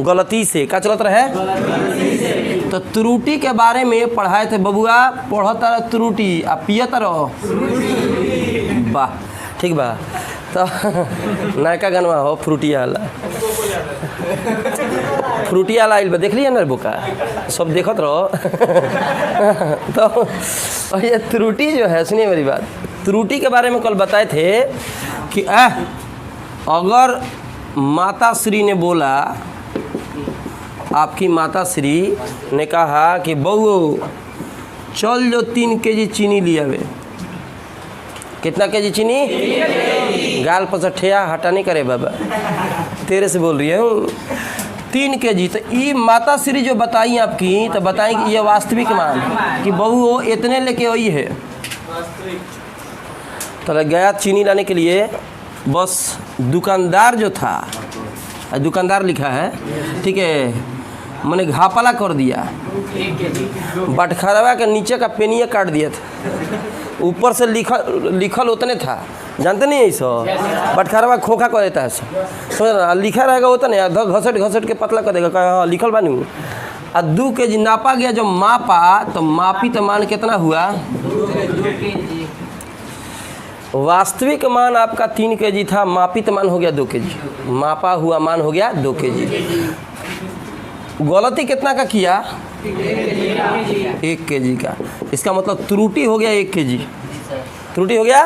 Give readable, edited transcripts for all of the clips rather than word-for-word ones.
गलती से का चलत रहे। तो त्रुटि के बारे में पढ़ाए थे बबुआ, पढ़त रह त्रुटि आ पियत रहो। वाह ठीक बा। तो नयका गनवा हो फ्रूटिया वाला, फ्रूटिया वाला बा, देख लिया ना बुका, सब देखत रहो। तो ये त्रुटि जो है, सुनिए मेरी बात, त्रुटि के बारे में कल बताए थे कि अगर माता श्री ने बोला, आपकी माता श्री ने कहा कि बहू चल जो 3 केजी चीनी लिया वे। कितना केजी चीनी? गाल पर ठेया हटा नहीं करे बाबा, तेरे से बोल रही हूँ। 3 केजी। तो ये माता श्री जो बताई आपकी, तो बताई कि ये वास्तविक मान कि बहू वो इतने लेके आई है। तो गया चीनी लाने के लिए, बस दुकानदार जो था, दुकानदार लिखा है ठीक है, मैंने घापला कर दिया, बटखरवा के नीचे का पेनिया काट दिया था, ऊपर से लिखल उतने था, जानते नहीं ऐसा बटखरवा खोखा कर देता है, समझ लिखा रहेगा उतने, घसट घसट के पतला कर देगा, हाँ लिखल बानी। और 2 केजी नापा गया, जब मापा तो मापी तो मान कितना हुआ? वास्तविक मान आपका 3 केजी था, मापित मान हो गया 2 केजी, मापा हुआ मान हो गया 2 केजी। गलती कितना का किया? 1 केजी का। इसका मतलब त्रुटि हो गया 1 केजी, त्रुटि हो गया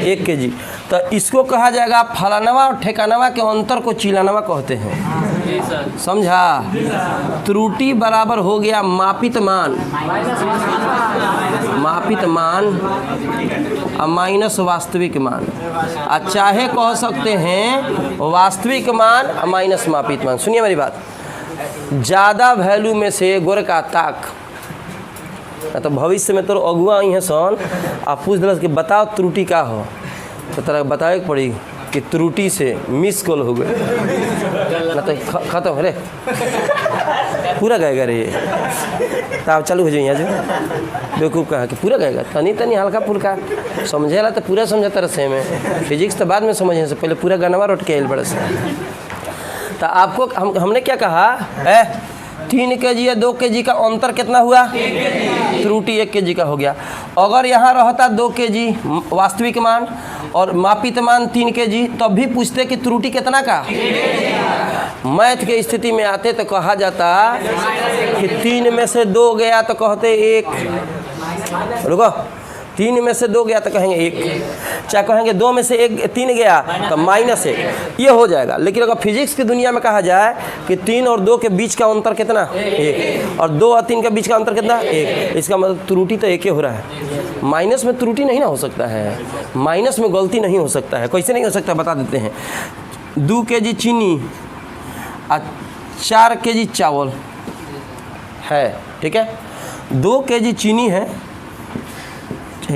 1 केजी। तो इसको कहा जाएगा फलानवा और ठेकानवा के अंतर को चिलानवा कहते हैं, समझा? त्रुटि बराबर हो गया मापित मान, मापित मान और माइनस वास्तविक मान। चाहे कह सकते हैं वास्तविक मान और माइनस मापित मान। सुनिए मेरी बात, ज़्यादा वैल्यू में से गोर का ताक, तो भविष्य में तो अगुआ आई है सन, आप पूछ दिल कि बताओ त्रुटि का हो, तो तरह बताए पड़ी कि त्रुटि से मिस कॉल हो गए, ना तो खत्म हो रे, पूरा गाएगा रे। तो आप चालू हो जाइए जो बेवकूफ़ कहा कि पूरा गाएगा, तनी तनी हल्का फुल्का समझेला तो पूरा समझता रहे में, फिजिक्स तो बाद में समझने से पहले पूरा गनवा रोट के आयल बड़े से। तो आपको हमने क्या कहा है, 3 केजी या 2 केजी का अंतर कितना हुआ? त्रुटि 1 केजी का हो गया। अगर यहाँ रहता 2 केजी वास्तविक मान और मापित मान 3 केजी, तब भी पूछते कि त्रुटि कितना का? मैथ के स्थिति में आते तो कहा जाता कि 3 में से 2 गया तो कहते 1, रुको 3 में से 2 गया तो कहेंगे 1, चाहे कहेंगे 2 में से 3 गया तो -1, ये हो जाएगा। लेकिन अगर फिजिक्स की दुनिया में कहा जाए कि 3 और 2 के बीच का अंतर कितना? 1, और 2 और 3 के बीच का अंतर कितना? 1, इसका मतलब त्रुटि तो 1 ही हो रहा है। माइनस में त्रुटि नहीं ना हो सकता है, माइनस में गलती नहीं हो सकता है। कैसे नहीं हो सकता बता देते हैं। 2 केजी चीनी और 4 केजी चावल है, ठीक है। 2 केजी चीनी है,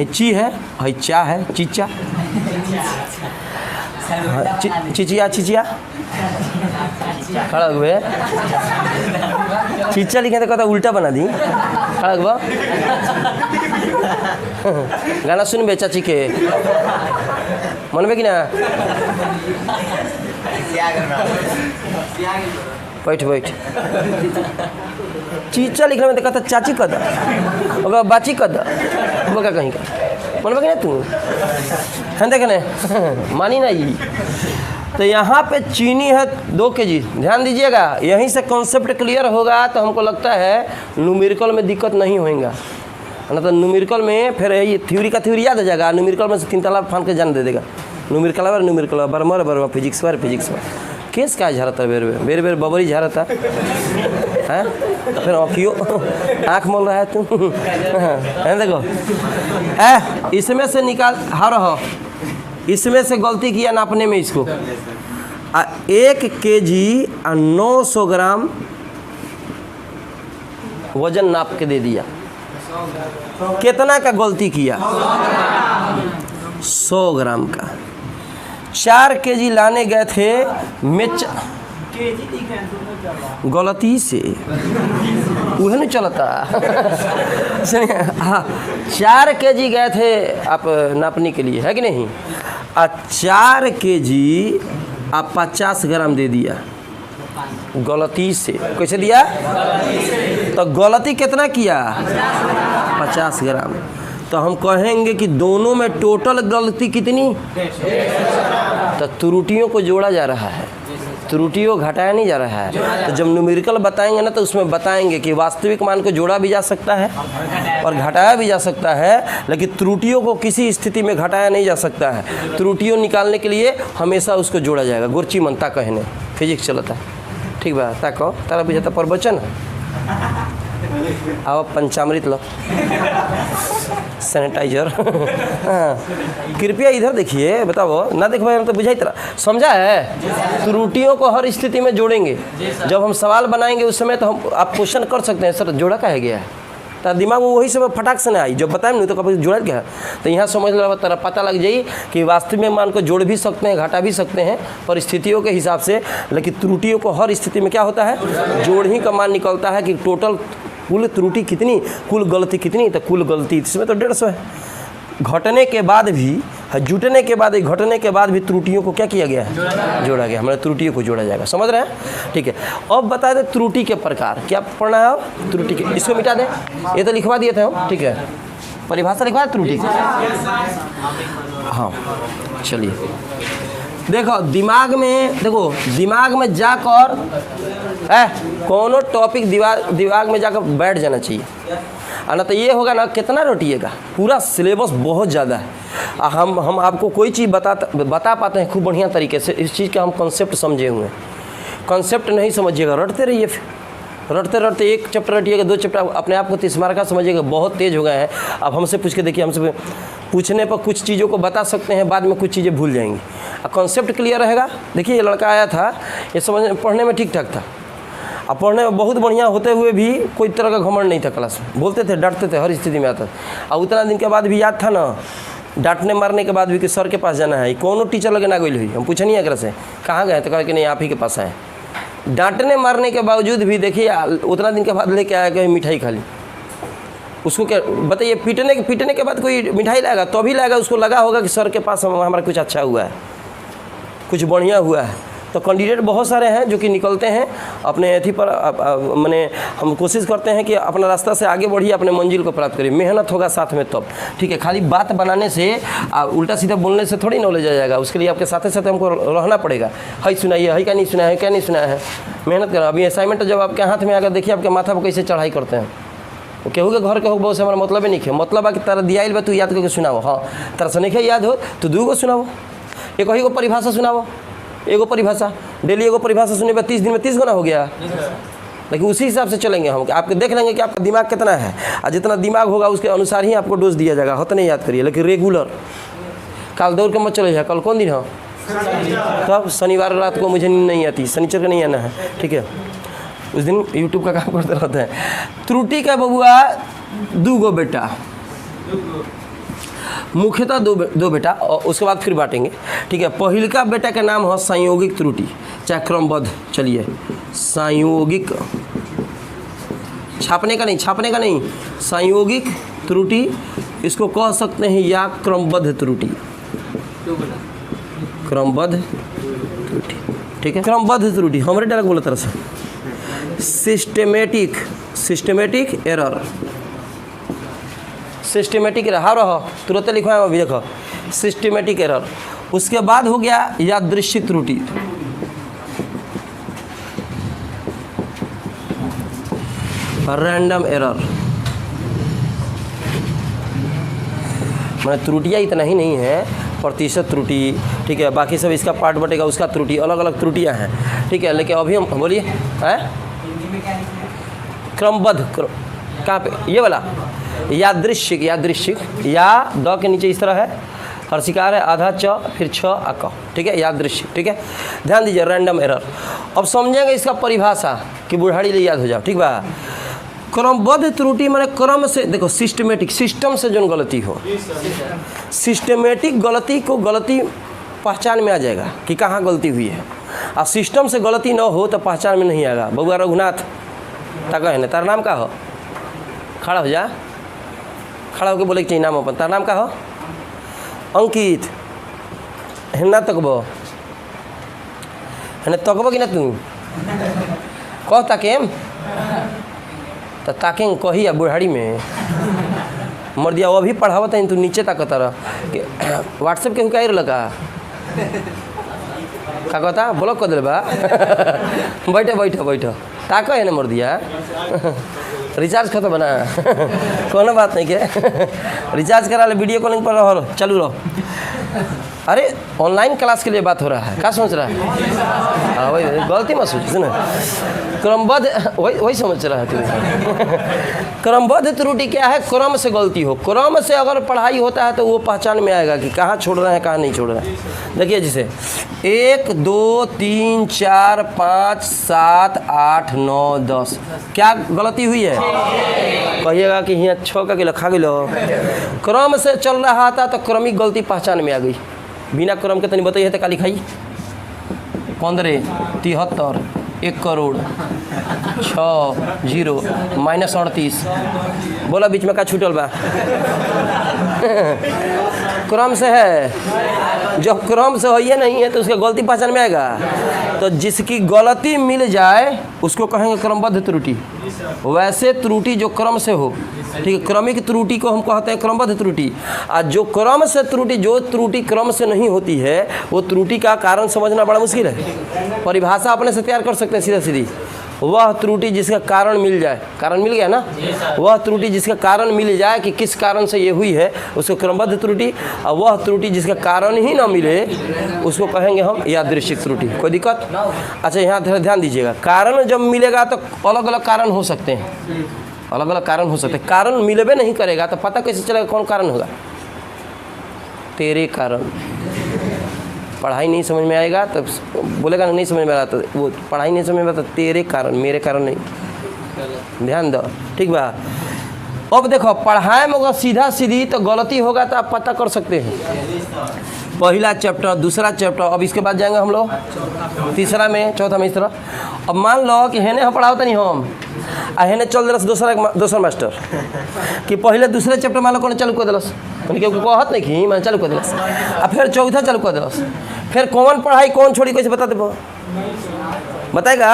ची है, भाई चा है, चीचा, चिचिया चिचिया खड़ा हुए, चीचा लिखे तो कहता उल्टा बना दी, खड़ा हुआ। गाना सुन बे चाची के मन में कि ना, बैठ बैठ, चीचा लिखने में तो कहता चाची कद, और बाची कद, बगा कहीं का मन में कि ना तू है देखने मानी ना ये। तो यहाँ पे चीनी है 2 केजी, ध्यान दीजिएगा, यहीं से कॉन्सेप्ट क्लियर होगा तो हमको लगता है न्यूमेरिकल में दिक्कत नहीं होएगा। ना तो न्यूमेरिकल में फिर ये थ्योरी का थ्योरी याद हो जाएगा, न्यूमेरिकल में से 3 ताला फान के जान दे देगा। न्यूमेरिकल बरमर फिजिक्स केस क्या झारता बेर बेर बबरी झारता है, फिर आँखियों आँख मोल रहा है तुम है देखो, इसमें से निकाल हर हो, इसमें से गलती किया नापने में इसको। 1 केजी 900 ग्राम वजन नाप के दे दिया, कितना का गलती किया? 100 ग्राम का। 4 केजी लाने गए थे गलती से, वह नहीं चलता। हाँ, 4 केजी गए थे आप नापने के लिए, है कि नहीं? 4 केजी आप 50 ग्राम दे दिया, गलती से। कैसे दिया? तो गलती कितना किया? 50 ग्राम। तो हम कहेंगे कि दोनों में टोटल गलती कितनी? तो त्रुटियों को जोड़ा जा रहा है, त्रुटियों को घटाया नहीं जा रहा है। तो जब न्यूमेरिकल बताएंगे ना तो उसमें बताएंगे कि वास्तविक मान को जोड़ा भी जा सकता है और घटाया भी जा सकता है, लेकिन त्रुटियों को किसी स्थिति में घटाया नहीं जा सकता है। त्रुटियों निकालने के लिए हमेशा उसको जोड़ा जाएगा। गुरची मनता कहने फिजिक्स चलता है, ठीक बा? ताको तारा बुझाता प्रवचन आओ पंचामृत लो सैनिटाइजर। हाँ, कृपया इधर देखिए, बताओ ना देख भाई, हम तो बुझाई तरह समझा है। त्रुटियों को हर स्थिति में जोड़ेंगे। जब हम सवाल बनाएंगे उस समय तो हम आप क्वेश्चन कर सकते हैं, सर जोड़ा कहा गया है, तो दिमाग में वही समय फटाक से ना आई। जब बताएं नहीं तो कभी जोड़ा क्या, तो यहाँ समझ लो तरह पता लग जाए कि वास्तविक मान को जोड़ भी सकते हैं, घटा भी सकते हैं परिस्थितियों के हिसाब से, लेकिन त्रुटियों को हर स्थिति में क्या होता है? जोड़ ही का मान निकलता है कि टोटल कुल त्रुटि कितनी, कुल गलती कितनी। तो कुल गलती इसमें तो 150 है। घटने के बाद भी, जुटने के बाद, घटने के बाद भी त्रुटियों को क्या किया गया है? जोड़ा गया। हमारे त्रुटियों को जोड़ा जाएगा। समझ रहे हैं? ठीक है। अब बता दें त्रुटि के प्रकार क्या पढ़ना है। अब त्रुटि के, इसको मिटा दें, ये तो लिखवा दिए थे हम, ठीक है। परिभाषा लिखवा दें त्रुटि की। हाँ चलिए, देखो दिमाग में जाकर कोनो टॉपिक दिमाग में जाकर बैठ जाना चाहिए, ना तो ये होगा ना कितना रटिएगा। पूरा सिलेबस बहुत ज़्यादा है। हम आपको कोई चीज़ बता पाते हैं खूब बढ़िया तरीके से, इस चीज़ का हम कॉन्सेप्ट समझे हुए हैं। कॉन्सेप्ट नहीं समझिएगा, रटते रहिए, फिर रटते एक चैप्टर रटिएगा, 2 चैप्टर अपने आप को 30 मार्क का समझिएगा। बहुत तेज़ हो गए हैं। अब हमसे पूछ के देखिए, हमसे पूछने पर कुछ चीज़ों को बता सकते हैं, बाद में कुछ चीज़ें भूल जाएंगे। कॉन्सेप्ट क्लियर रहेगा। देखिए ये लड़का आया था, ये समझ पढ़ने में ठीक ठाक था, अब पढ़ने में बहुत बढ़िया होते हुए भी कोई तरह का घमंड नहीं था। क्लास में बोलते थे, डांटते थे, हर स्थिति में आता था। और उतना दिन के बाद भी याद था ना, डांटने मारने के बाद भी कि सर के पास जाना है। कोनो टीचर लगे ना गई हुई, हम पूछे नहीं अगर से कहाँ गए, तो कहा कि नहीं आप ही के पास आए। डांटने मारने के बावजूद भी देखिए उतना दिन के बाद लेके आया कि मिठाई खा ली। उसको क्या बताइए, पीटने के बाद कोई मिठाई लाएगा? तो भी लाएगा, उसको लगा होगा कि सर के पास हमारा कुछ अच्छा हुआ है, कुछ बढ़िया हुआ है। तो कैंडिडेट बहुत सारे हैं जो कि निकलते हैं अपने एथी पर, मैंने हम कोशिश करते हैं कि अपना रास्ता से आगे बढ़िए, अपने मंजिल को प्राप्त करिए। मेहनत होगा साथ में तब, ठीक है। खाली बात बनाने से, उल्टा सीधा बोलने से थोड़ी नॉलेज आ जाएगा। उसके लिए आपके साथ साथ हमको रहना पड़ेगा। है सुनाइए, है क्या नहीं सुना है, क्या नहीं सुना है, मेहनत करना। अभी असाइनमेंट जब आपके हाथ में आकर देखिए आपके माथा पर कैसे चढ़ाई करते हैं। वो केहू के घर के हो बहुत से हमारा मतलब ही नहीं है। मतलब है कि तारा दिया बा तू याद करके सुनाओ। हाँ तारा से नहीं याद हो तो 2 गो सुनाओ, एक ही को परिभाषा सुनाओ, एगो परिभाषा डेली एगो परिभाषा सुने पर 30 दिन में 30 गुना हो गया। लेकिन उसी हिसाब से चलेंगे हम, आपके देख लेंगे कि आपका दिमाग कितना है, और जितना दिमाग होगा उसके अनुसार ही आपको डोज दिया जाएगा। होता नहीं याद करिए, लेकिन रेगुलर। कल दौड़ के मत चले जाए। कल कौन दिन है? तब शनिवार रात को मुझे नींद नहीं आती, शनिचर को नहीं आना है, ठीक है। उस दिन यूट्यूब का काम करते रहते हैं। त्रुटि का बबुआ 2 गो बेटा, मुख्यतः दो बेटा, और उसके बाद फिर बांटेंगे, ठीक है। पहिलका बेटा का नाम है संयोगिक त्रुटि, चाहे क्रमबद्ध। चलिए संयोगिक, छापने का नहीं, संयोगिक त्रुटि इसको कह सकते हैं, या क्रमबद्ध त्रुटि, क्रमबद्ध त्रुटि, ठीक है। क्रमबद्ध त्रुटि हमारे डायरेक्ट बोला तरह से सिस्टमेटिक एरर, सिस्टमेटिक एरर। हाँ रहो तुरंत लिखवा है, अभी देखो सिस्टमेटिक एरर। उसके बाद हो गया यादृच्छिक त्रुटि, रैंडम एरर। मैंने त्रुटियाँ इतना ही नहीं है, प्रतिशत त्रुटि, ठीक है। बाकी सब इसका पार्ट बटेगा, उसका त्रुटि, अलग अलग त्रुटियाँ हैं, ठीक है। लेकिन अभी हम बोलिए हैं क्रमबद्ध, कहाँ पे ये वाला यादृच्छिक, या द के नीचे इस तरह है, हर्षिकार है, आधा च फिर छ आ क, ठीक है, यादृच्छिक, ठीक है। ध्यान दीजिए रैंडम एरर। अब समझेंगे इसका परिभाषा कि बुढ़ाड़ी ले याद हो जाओ, ठीक बा। क्रमबद्ध त्रुटि माने क्रम से, देखो सिस्टमेटिक, सिस्टम से जो गलती हो, सिस्टमेटिक गलती को गलती पहचान में आ जाएगा कि कहाँ गलती हुई है। और सिस्टम से गलती न हो तो पहचान में नहीं आएगा। बबुआ रघुनाथ तक है ना, तारा नाम का हो, खड़ा हो जा, खड़ा होकर बोले कि नाम अपन, तारा नाम का हो, अंकित है ना, तकबो है ना, तकबो कि ना तू कह ताकेम तो ताकें कही या बुढ़ाड़ी में मर दिया। वो भी पढ़ावत है तू नीचे ताकत रह कि व्हाट्सएप के हुआ लगा का कहता ब्लॉक कर दे बा बैठो बैठो बैठो ताक है ना मर दिया रिचार्ज खत्म बना कोनो बात नहीं के रिचार्ज करा ले, वीडियो कॉलिंग पर रहो, चालू रहो। अरे ऑनलाइन क्लास के लिए बात हो रहा है, क्या सोच रहा है? हाँ वही गलती मत सोच ना, क्रमबद्ध वही समझ रहा है तू। क्रमबद्ध त्रुटि क्या है? क्रम से गलती हो। क्रम से अगर पढ़ाई होता है तो वो पहचान में आएगा कि कहाँ छोड़ रहे हैं कहाँ नहीं छोड़ रहे हैं। देखिए जैसे 1 2 3 4 5 7 8 9 10 क्या गलती हुई है? कहिएगा कि यहाँ 6 का किलो खा गिलो। क्रम से चल रहा था तो क्रमिक गलती पहचान में आ गई। बिना क्रम के तनी बताइए तो काली खाई 15 73 1 करोड़ 6 0 -38 बोला बीच में का छूटल बा क्रम से है। जब क्रम से होइए नहीं है तो उसका गलती पहचान में आएगा। तो जिसकी गलती मिल जाए उसको कहेंगे क्रमबद्ध त्रुटि। वैसे त्रुटि जो क्रम से हो, ठीक है, क्रमिक त्रुटि को हम कहते हैं क्रमबद्ध त्रुटि। और जो क्रम से त्रुटि, जो त्रुटि क्रम से नहीं होती है वो त्रुटि का कारण समझना बड़ा मुश्किल है। परिभाषा अपने से तैयार कर सकते हैं सीधा सीधी। वह त्रुटि जिसका कारण मिल जाए, कारण मिल गया ना, वह त्रुटि जिसका कारण मिल जाए कि किस कारण से ये हुई है उसको क्रमबद्ध त्रुटि। और वह त्रुटि जिसका कारण ही ना मिले उसको कहेंगे हम यादृच्छिक त्रुटि। कोई दिक्कत? अच्छा यहाँ ध्यान दीजिएगा, कारण जब मिलेगा तो अलग अलग कारण हो सकते हैं, अलग अलग कारण हो सकते हैं। कारण मिलबे नहीं करेगा तो पता कैसे चलेगा कौन कारण होगा? तेरे कारण। पढ़ाई नहीं समझ में आएगा तो बोलेगा नहीं समझ में आ रहा, तो वो पढ़ाई नहीं समझ में आता, तेरे कारण, मेरे कारण नहीं। ध्यान दो, ठीक बा। अब देखो पढ़ाई में अगर सीधा सीधी तो गलती होगा तो आप पता कर सकते हैं। पहला चैप्टर, दूसरा चैप्टर, अब इसके बाद जाएंगे हम लोग तीसरा में, चौथा में इस तरह। अब मान लो कि हेने हम पढ़ाओ नहीं हम आ हेने चल दिलस दोसर मास्टर कि पहले दूसरे चैप्टर मान लो कौन चालू कर दिलस, क्योंकि कहत नहीं कि मैं चालू कर दिलस आ फिर चौथा चालू कर दिलस। फिर कौन पढ़ाई कौन छोड़ी कैसे बता देबो? बताएगा?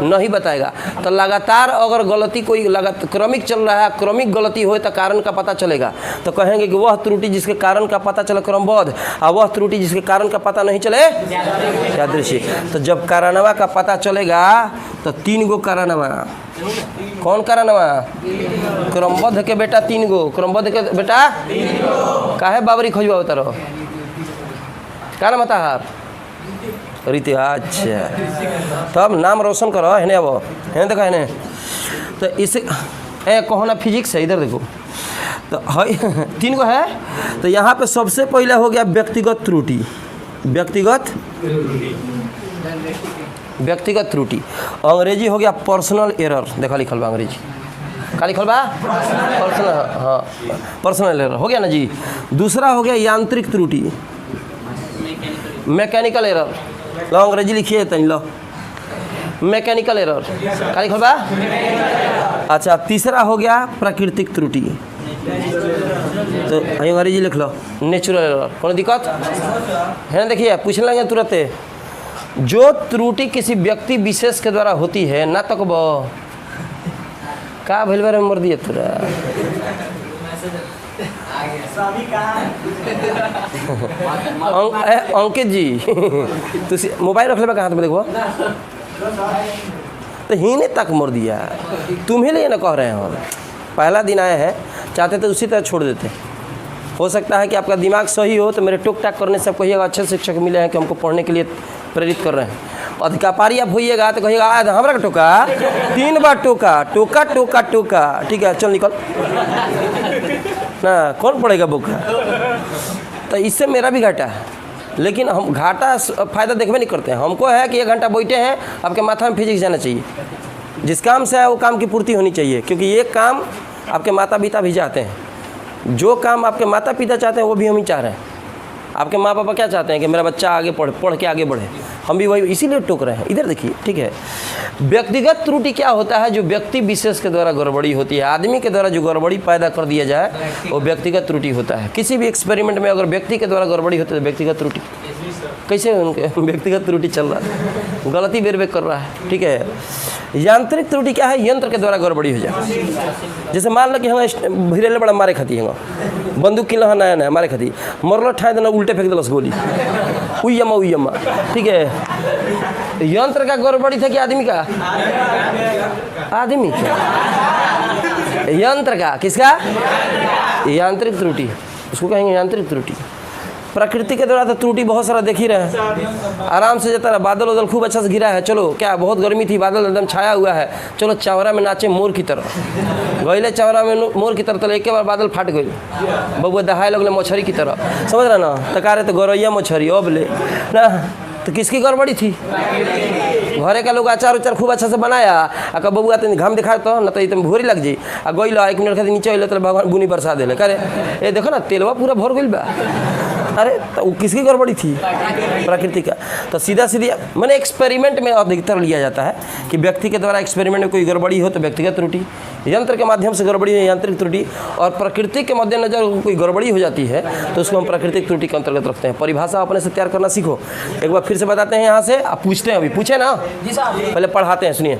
नहीं बताएगा। तो लगातार अगर गलती कोई लगातार क्रमिक चल रहा है, क्रमिक गलती हो तो कारण का पता चलेगा। तो कहेंगे कि वह त्रुटि जिसके कारण का पता चले क्रमबद्ध, और वह त्रुटि जिसके कारण का पता नहीं चले यादृच्छिक। तो जब कारणवा का पता चलेगा तो 3 गो कारणवा। कौन कारणवा? क्रमबद्ध के बेटा 3 गो, क्रमबद्ध के बेटा काहे बाबरी खोजवा होता रहो? क्या नाम हार रीति? अच्छा तब नाम रोशन करो। है वो है देखो है। तो इसे कहो ना फिजिक्स है, इधर देखो तो है 3 गो है। तो यहाँ पे सबसे पहले हो गया व्यक्तिगत त्रुटि। व्यक्तिगत त्रुटि अंग्रेजी हो गया पर्सनल एरर। देखा लिखल बा अंग्रेजी, का लिखल बा? पर्सनल, हाँ पर्सनल एरर हो गया ना जी। दूसरा हो गया यांत्रिक त्रुटि, मैकेनिकल एरर। लो अंग्रेजी लिखिए तनी लो, मैकेनिकल एरर, का लिखल बा? अच्छा तीसरा हो गया प्राकृतिक त्रुटि, तो अंग्रेजी लिख लो नेचुरल एरर। कोनो दिक्कत है ना? देखिए पूछ लेंगे तुरंत। जो त्रुटि किसी व्यक्ति विशेष के द्वारा होती है ना तक का भइल बारे मर दिए तुरा अंकित जी तुम मोबाइल रख ले हाथ में देखो तो ही तक मर दिया। तुम ही लिए ना कह रहे हैं हम पहला दिन आए हैं, चाहते तो उसी तरह छोड़ देते। हो सकता है कि आपका दिमाग सही हो तो मेरे टोक टाक करने से कहिएगा अच्छे शिक्षक मिले हैं कि हमको पढ़ने के लिए प्रेरित कर रहे हैं। अधिकारी आप होइएगा तो कहिएगा हमारा का टोका 3 बार टोका टोका टोका टोका, ठीक है चल निकल ना, कौन पड़ेगा बोका? तो इससे मेरा भी घाटा है, लेकिन हम घाटा फ़ायदा देखबे नहीं करते हैं। हमको है कि 1 घंटा बैठे हैं, आपके माथा में फिजिक्स जाना चाहिए। जिस काम से है वो काम की पूर्ति होनी चाहिए, क्योंकि ये काम आपके माता पिता भी चाहते हैं। जो काम आपके माता पिता चाहते हैं वो भी हम ही चाह रहे हैं। आपके माँ पापा क्या चाहते हैं कि मेरा बच्चा आगे पढ़ के आगे बढ़े, हम भी वही इसीलिए टोक रहे हैं। इधर देखिए, ठीक है। व्यक्तिगत त्रुटि क्या होता है? जो व्यक्ति विशेष के द्वारा गड़बड़ी होती है, आदमी के द्वारा जो गड़बड़ी पैदा कर दिया जाए वो व्यक्तिगत त्रुटि होता है। किसी भी एक्सपेरिमेंट में अगर व्यक्ति के द्वारा गड़बड़ी होती है तो व्यक्तिगत त्रुटि। कैसे उनके व्यक्तिगत त्रुटि चल रहा है, गलती बेर बेर कर रहा है, ठीक है। यांत्रिक त्रुटि क्या है? यंत्र के द्वारा गड़बड़ी हो जाए। जैसे मान लो कि हम भिरेले बड़ा मारे खाती है, बंदूक किन नया नया मारे खाती मरल ठाए देना उल्टे फेंक दिलस गोली, उयमा, ठीक है। यंत्र का गड़बड़ी था कि आदमी का? आदमी का, यंत्र का। किसका? यांत्रिक त्रुटि, उसको कहेंगे यांत्रिक त्रुटि। प्रकृति के द्वारा तो त्रुटि बहुत सारा देख ही रहे हैं। आराम से जाता रहा, बादल उदल खूब अच्छा से गिरा है, चलो क्या बहुत गर्मी थी, बादल एकदम छाया हुआ है, चलो चावरा में नाचे मोर की तरह, गईले चावरा में मोर की तरह, तो एक बार बादल फाट गई, बबुआ दहाए लगले मछली की तरह, समझ रहा ना? तकारे तो गौरैया मछली अब ले ना, तो किसकी गड़बड़ी थी? घरे का लोग अचार उचार खूब अच्छा से बनाया, आ कब बबुआ तो घाम दिखा तो ना तो एकदम भोरी लग जाई, आ गई 1 मिनट खातिर नीचे अइले तो भगवान बुनी बरसा देले, करे ये देखो ना तेलवा पूरा भर गइल बा। अरे तो किसकी गड़बड़ी थी? प्रकृति का। तो सीधा सीधी मैंने एक्सपेरिमेंट में अधिकतर लिया जाता है कि व्यक्ति के द्वारा एक्सपेरिमेंट में कोई गड़बड़ी हो तो व्यक्तिगत त्रुटि, यंत्र के माध्यम से गड़बड़ी है यांत्रिक त्रुटि, और प्रकृति के मद्देनजर कोई गड़बड़ी हो जाती है तो उसको हम प्राकृतिक त्रुटि के अंतर्गत रखते हैं। परिभाषा अपने से तैयार करना सीखो। एक बार फिर से बताते हैं यहाँ से, आप पूछते हैं, अभी पूछे ना, पहले पढ़ाते हैं, सुनिए।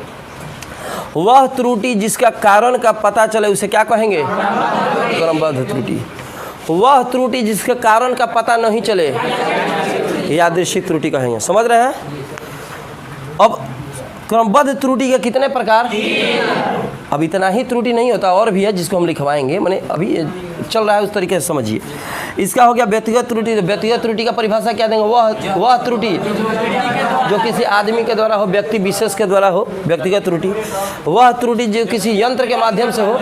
वह त्रुटि जिसका कारण का पता चले उसे क्या कहेंगे? क्रमबद्ध त्रुटि। वह त्रुटि जिसके कारण का पता नहीं चले यादृच्छिक त्रुटि कहेंगे। समझ रहे हैं? अब क्रमबद्ध त्रुटि के कितने प्रकार? अब इतना ही त्रुटि नहीं होता, और भी है जिसको हम लिखवाएंगे, मैंने अभी चल रहा है उस तरीके से समझिए। इसका हो गया व्यक्तिगत त्रुटि। तो व्यक्तिगत त्रुटि का परिभाषा क्या देंगे? वह त्रुटि जो किसी आदमी के द्वारा हो, व्यक्ति विशेष के द्वारा हो, व्यक्तिगत त्रुटि। वह त्रुटि जो किसी यंत्र के माध्यम से हो,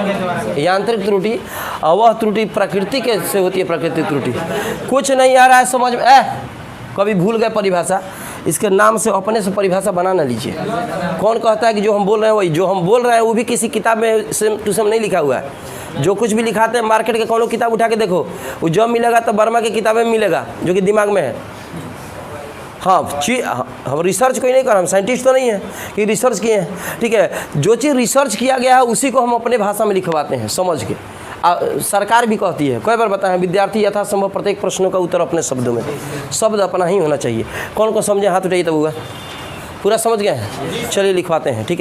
यांत्रिक त्रुटि। और वह त्रुटि प्रकृति के से होती है, प्राकृतिक त्रुटि। कुछ नहीं आ रहा है समझ में? कभी भूल गए परिभाषा, इसके नाम से अपने से परिभाषा बना ना लीजिए। कौन कहता है कि जो हम बोल रहे हैं वही? जो हम बोल रहे हैं वो भी किसी किताब में सेम टू सेम नहीं लिखा हुआ है। जो कुछ भी लिखाते हैं मार्केट के कोनो किताब उठा के देखो, वो जो मिलेगा तो वर्मा की किताबें में मिलेगा जो कि दिमाग में है। हाँ, हम रिसर्च कोई नहीं कर रहे, हम साइंटिस्ट तो नहीं है कि रिसर्च किए हैं, ठीक है। जो चीज़ रिसर्च किया गया है उसी को हम अपने भाषा में लिखवाते हैं समझ के। सरकार भी कहती है, कई बार बताएं, विद्यार्थी यथासंभव प्रत्येक प्रश्नों का उत्तर अपने शब्दों में, शब्द अपना ही होना चाहिए। कौन को समझे हाथ उठाइए, तब हुआ पूरा समझ गए हैं? चलिए लिखवाते हैं, ठीक है।